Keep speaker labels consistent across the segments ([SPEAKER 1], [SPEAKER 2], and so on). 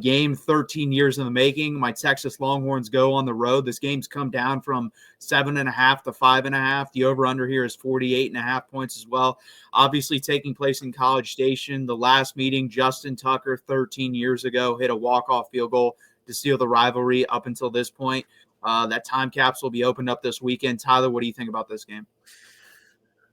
[SPEAKER 1] game 13 years in the making. My Texas Longhorns go on the road. This game's come down from 7.5 to 5.5. The over-under here is 48.5 points as well. Obviously taking place in College Station. The last meeting, Justin Tucker, 13 years ago, hit a walk-off field goal to seal the rivalry up until this point. That time capsule will be opened up this weekend. Tyler, what do you think about this game?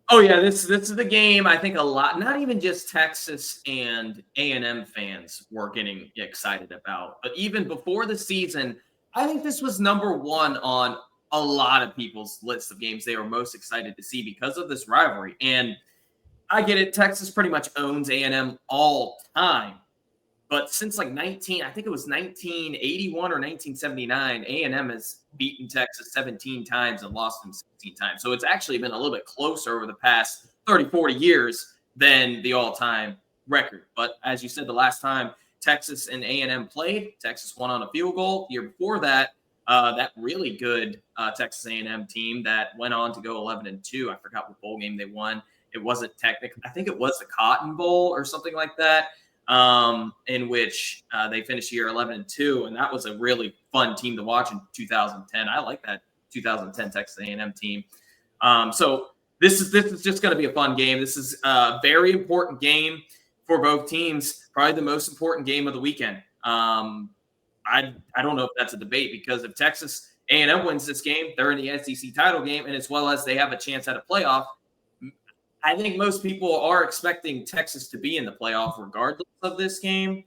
[SPEAKER 2] Oh yeah, this is the game I think a lot, not even just Texas and A&M fans were getting excited about, but even before the season, I think this was number one on a lot of people's list of games they were most excited to see because of this rivalry. And I get it, Texas pretty much owns A&M all time. But since like I think it was 1981 or 1979, A&M has beaten Texas 17 times and lost them 16 times. So it's actually been a little bit closer over the past 30, 40 years than the all-time record. But as you said, the last time Texas and A&M played, Texas won on a field goal. The year before that, that really good Texas A&M team that went on to go 11-2. I forgot what bowl game they won. It wasn't technically, I think it was the Cotton Bowl or something like that. In which they finished the year 11-2, and that was a really fun team to watch in 2010. I like that 2010 Texas A&M team. So this is just going to be a fun game. This is a very important game for both teams. Probably the most important game of the weekend. I don't know if that's a debate, because if Texas A&M wins this game, they're in the SEC title game, and as well as they have a chance at a playoff. I think most people are expecting Texas to be in the playoff regardless of this game,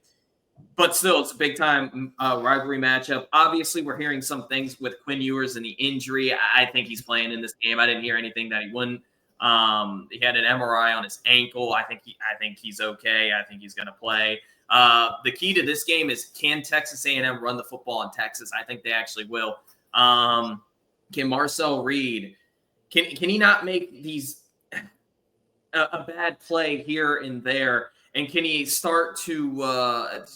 [SPEAKER 2] but still, it's a big-time rivalry matchup. Obviously, we're hearing some things with Quinn Ewers and the injury. I think he's playing in this game. I didn't hear anything that he wouldn't. He had an MRI on his ankle. I think he's okay. I think he's going to play. The key to this game is, can Texas A&M run the football in Texas? I think they actually will. Can Marcel Reed? Can he not make these a bad play here and there, and can he start to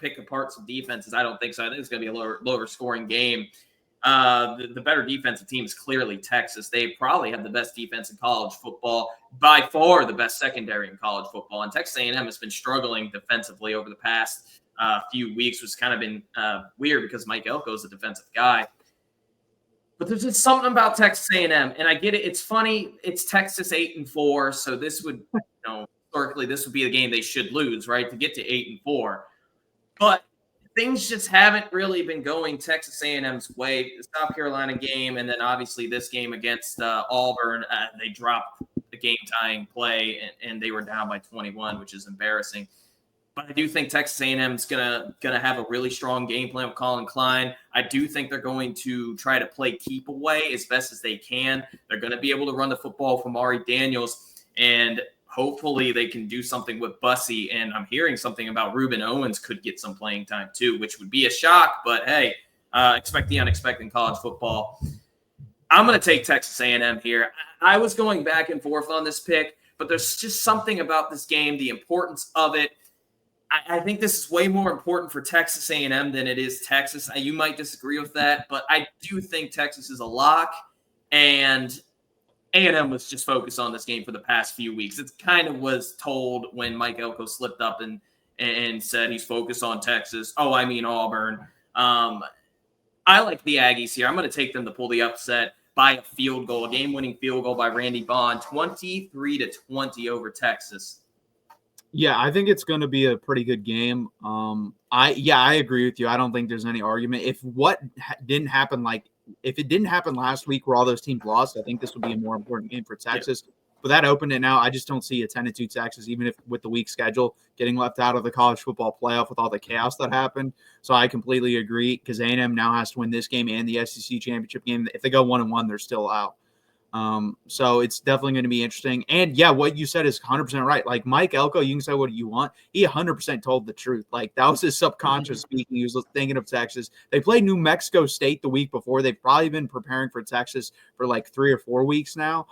[SPEAKER 2] pick apart some defenses? I don't think so. I think it's going to be a lower scoring game. The better defensive team is clearly Texas. They probably have the best defense in college football, by far the best secondary in college football. And Texas A&M has been struggling defensively over the past few weeks, which has kind of been weird because Mike Elko is a defensive guy. But there's just something about Texas A&M, and I get it. It's funny. It's Texas 8-4, so this would, historically, this would be the game they should lose, right, to get to 8-4. But things just haven't really been going Texas A&M's way. The South Carolina game, and then obviously this game against Auburn, they dropped the game-tying play, and they were down by 21, which is embarrassing. But I do think Texas A&M is gonna have a really strong game plan with Colin Klein. I do think they're going to try to play keep away as best as they can. They're going to be able to run the football from Mari Daniels, and hopefully they can do something with Bussey. And I'm hearing something about Reuben Owens could get some playing time too, which would be a shock. But hey, expect the unexpected in college football. I'm going to take Texas A&M here. I was going back and forth on this pick, but there's just something about this game, the importance of it. I think this is way more important for Texas A&M than it is Texas. You might disagree with that, but I do think Texas is a lock, and A&M was just focused on this game for the past few weeks. It kind of was told when Mike Elko slipped up and said he's focused on Texas. Oh, I mean Auburn. I like the Aggies here. I'm going to take them to pull the upset by a field goal, a game-winning field goal by Randy Bond, 23-20 over Texas.
[SPEAKER 1] Yeah, I think it's going to be a pretty good game. I agree with you. I don't think there's any argument. If it didn't happen last week where all those teams lost, I think this would be a more important game for Texas. Yeah. But that opened it now. I just don't see a 10-2 Texas, even if with the weak schedule, getting left out of the college football playoff with all the chaos that happened. So I completely agree, because A&M now has to win this game and the SEC championship game. If they go 1-1, they're still out. So it's definitely going to be interesting. And yeah, what you said is 100% right. Like Mike Elko, you can say what you want. He 100% told the truth. Like that was his subconscious speaking. He was thinking of Texas. They played New Mexico State the week before. They've probably been preparing for Texas for like 3 or 4 weeks now.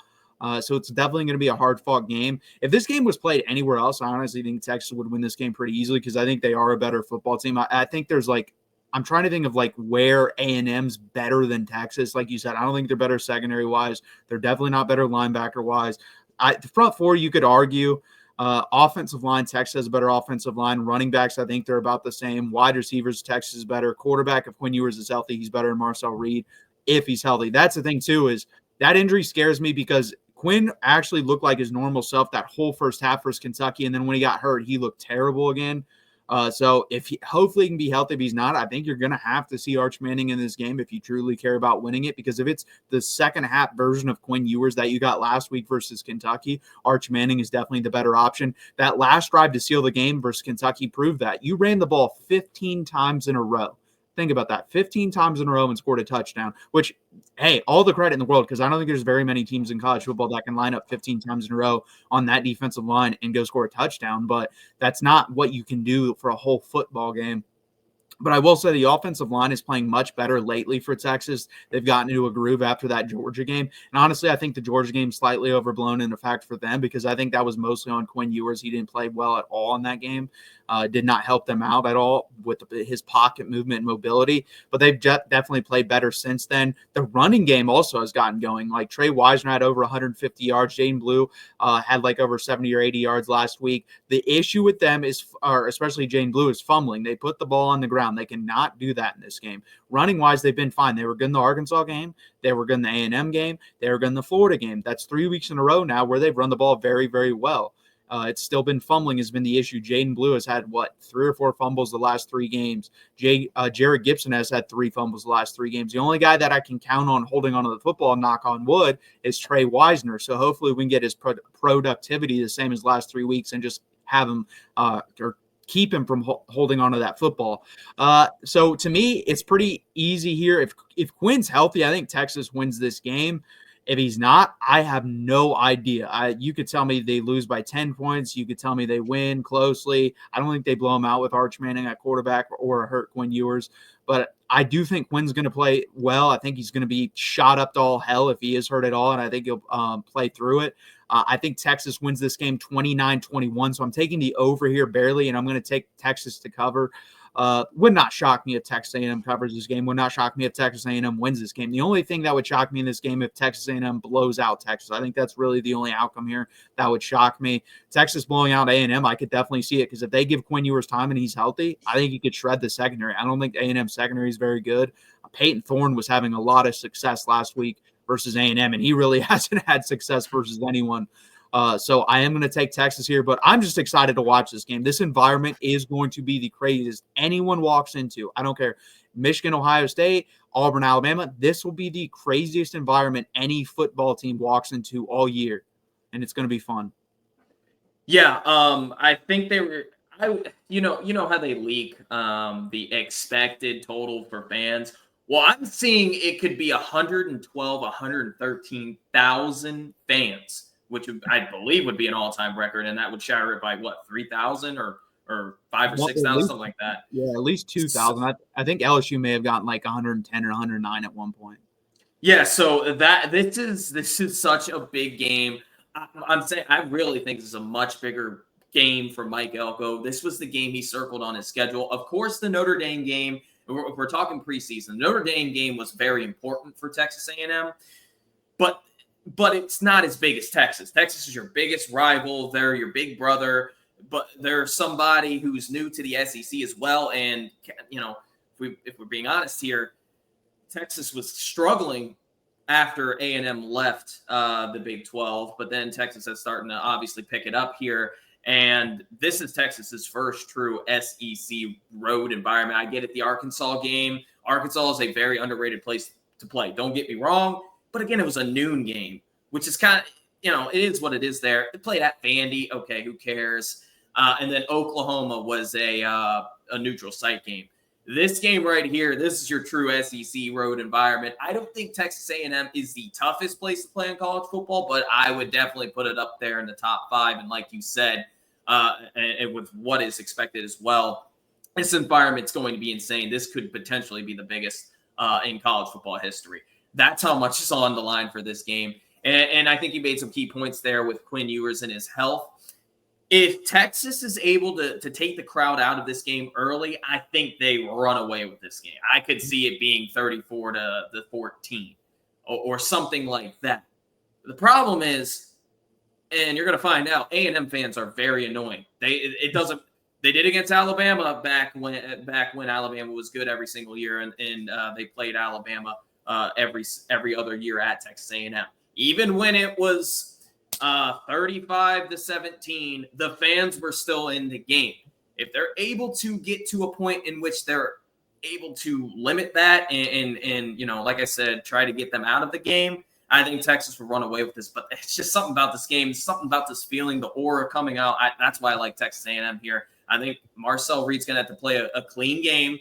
[SPEAKER 1] So it's definitely going to be a hard-fought game. If this game was played anywhere else, I honestly think Texas would win this game pretty easily, because I think they are a better football team. I think there's I'm trying to think of where A&M's better than Texas. Like you said, I don't think they're better secondary-wise. They're definitely not better linebacker-wise. The front four, you could argue. Offensive line, Texas has a better offensive line. Running backs, I think they're about the same. Wide receivers, Texas is better. Quarterback, if Quinn Ewers is healthy, he's better than Marcel Reed if he's healthy. That's the thing, too, is that injury scares me because Quinn actually looked like his normal self that whole first half versus Kentucky, and then when he got hurt, he looked terrible again. So if hopefully he can be healthy, if he's not, I think you're going to have to see Arch Manning in this game if you truly care about winning it. Because if it's the second half version of Quinn Ewers that you got last week versus Kentucky, Arch Manning is definitely the better option. That last drive to seal the game versus Kentucky proved that. You ran the ball 15 times in a row. Think about that. 15 times in a row and scored a touchdown, which, hey, all the credit in the world, because I don't think there's very many teams in college football that can line up 15 times in a row on that defensive line and go score a touchdown. But that's not what you can do for a whole football game. But I will say the offensive line is playing much better lately for Texas. They've gotten into a groove after that Georgia game. And honestly, I think the Georgia game is slightly overblown in effect for them because I think that was mostly on Quinn Ewers. He didn't play well at all in that game. Did not help them out at all with his pocket movement and mobility. But they've definitely played better since then. The running game also has gotten going. Like Trey Wisner had over 150 yards. Jaden Blue had like over 70 or 80 yards last week. The issue with them is, or especially Jaden Blue, is fumbling. They put the ball on the ground. They cannot do that in this game. Running wise, they've been fine. They were good in the Arkansas game. They were good in the A&M game. They were good in the Florida game. That's 3 weeks in a row now where they've run the ball very, very well. It's still been fumbling has been the issue. Jaden Blue has had, 3 or 4 fumbles the last 3 games. Jared Gibson has had 3 fumbles the last 3 games. The only guy that I can count on holding onto the football, knock on wood, is Trey Wisner. So hopefully we can get his productivity the same as last 3 weeks and just have him or keep him from holding onto that football. So to me, it's pretty easy here. If Quinn's healthy, I think Texas wins this game. If he's not, I have no idea. You could tell me they lose by 10 points. You could tell me they win closely. I don't think they blow him out with Arch Manning at quarterback or hurt Quinn Ewers. But I do think Quinn's going to play well. I think he's going to be shot up to all hell if he is hurt at all, and I think he'll play through it. I think Texas wins this game 29-21, so I'm taking the over here barely, and I'm going to take Texas to cover. Would not shock me if Texas A&M covers this game. Would not shock me if Texas A&M wins this game. The only thing that would shock me in this game if Texas A&M blows out Texas. I think that's really the only outcome here that would shock me. Texas blowing out A&M, I could definitely see it because if they give Quinn Ewers time and he's healthy, I think he could shred the secondary. I don't think A&M secondary is very good. Peyton Thorne was having a lot of success last week versus A&M, and he really hasn't had success versus anyone. So I am going to take Texas here, but I'm just excited to watch this game. This environment is going to be the craziest anyone walks into. I don't care. Michigan, Ohio State, Auburn, Alabama. This will be the craziest environment any football team walks into all year, and it's going to be fun.
[SPEAKER 2] Yeah, I think they were. You know how they leak the expected total for fans. Well, I'm seeing it could be 112, 113,000 fans, which I believe would be an all-time record, and that would shatter it by 3,000 or 5 or 6,000, something like that.
[SPEAKER 1] Yeah, at least 2,000. I think LSU may have gotten like 110 or 109 at one point.
[SPEAKER 2] Yeah, so this is such a big game. I'm saying I really think this is a much bigger game for Mike Elko. This was the game he circled on his schedule. Of course, the Notre Dame game. If we're talking preseason, the Notre Dame game was very important for Texas A&M, but it's not as big as Texas. Texas is your biggest rival. They're your big brother, but they're somebody who's new to the SEC as well. And if we're being honest here, Texas was struggling after A&M left the Big 12, but then Texas is starting to obviously pick it up here. And this is Texas's first true SEC road environment. I get it, the Arkansas game. Arkansas is a very underrated place to play. Don't get me wrong. But again, it was a noon game, which is kind of, it is what it is there. They played at Vandy. Okay, who cares? And then Oklahoma was a neutral site game. This game right here, this is your true SEC road environment. I don't think Texas A&M is the toughest place to play in college football, but I would definitely put it up there in the top 5. And like you said, and with what is expected as well, this environment's going to be insane. This could potentially be the biggest in college football history. That's how much is on the line for this game. And I think you made some key points there with Quinn Ewers and his health. If Texas is able to take the crowd out of this game early, I think they run away with this game. I could see it being 34-14 or something like that. The problem is and you're going to find out A&M fans are very annoying. They did against Alabama back when Alabama was good every single year, and they played Alabama every other year at Texas A&M. Even when it was 35-17, the fans were still in the game. If they're able to get to a point in which they're able to limit that and like I said, try to get them out of the game, I think Texas will run away with this. But it's just something about this game, something about this feeling, the aura coming out. That's why I like Texas A&M here. I think Marcel Reed's going to have to play a clean game.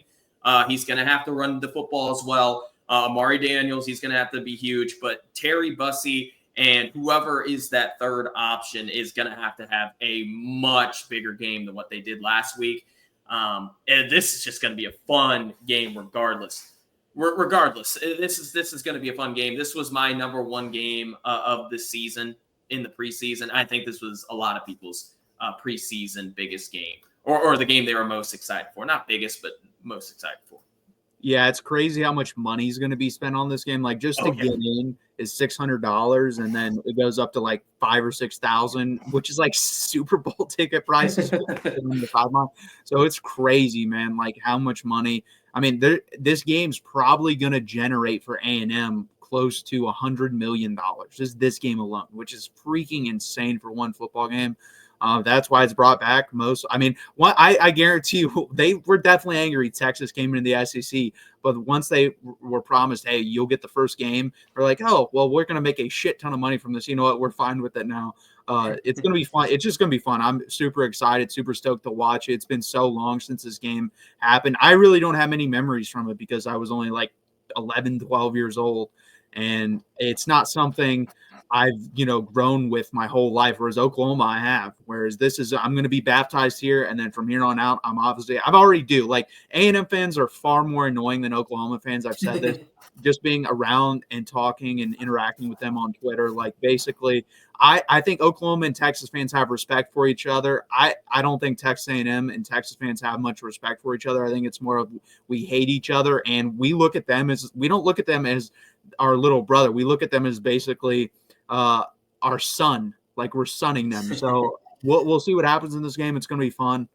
[SPEAKER 2] He's going to have to run the football as well. Amari Daniels, he's going to have to be huge. But Terry Bussey and whoever is that third option is going to have a much bigger game than what they did last week. And this is just going to be a fun game regardless. This is going to be a fun game. This was my number one game of the season in the preseason. I think this was a lot of people's preseason biggest game, or the game they were most excited for. Not biggest, but most excited for.
[SPEAKER 1] Yeah, it's crazy how much money is going to be spent on this game. Like just to get in is $600, and then it goes up to like $5,000 or $6,000, which is like Super Bowl ticket prices. So it's crazy, man. Like how much money. I mean, this game's probably going to generate for A&M close to $100 million. Just this game alone, which is freaking insane for one football game. That's why it's brought back I guarantee you they were definitely angry Texas came into the SEC, but once they were promised, hey, you'll get the first game, they're like, oh, well, we're going to make a shit ton of money from this. You know what? We're fine with it now. It's going to be fun. It's just going to be fun. I'm super excited, super stoked to watch it. It's been so long since this game happened. I really don't have many memories from it because I was only like 11, 12 years old. And it's not something I've, grown with my whole life, whereas Oklahoma I have. Whereas this is, I'm going to be baptized here. And then from here on out, I've already do. Like A&M fans are far more annoying than Oklahoma fans. I've said this. Just being around and talking and interacting with them on Twitter. Like basically, I think Oklahoma and Texas fans have respect for each other. I don't think Texas A&M and Texas fans have much respect for each other. I think it's more of we hate each other, and we don't look at them as our little brother. We look at them as basically our son, like we're sunning them. So we'll see what happens in this game. It's going to be fun.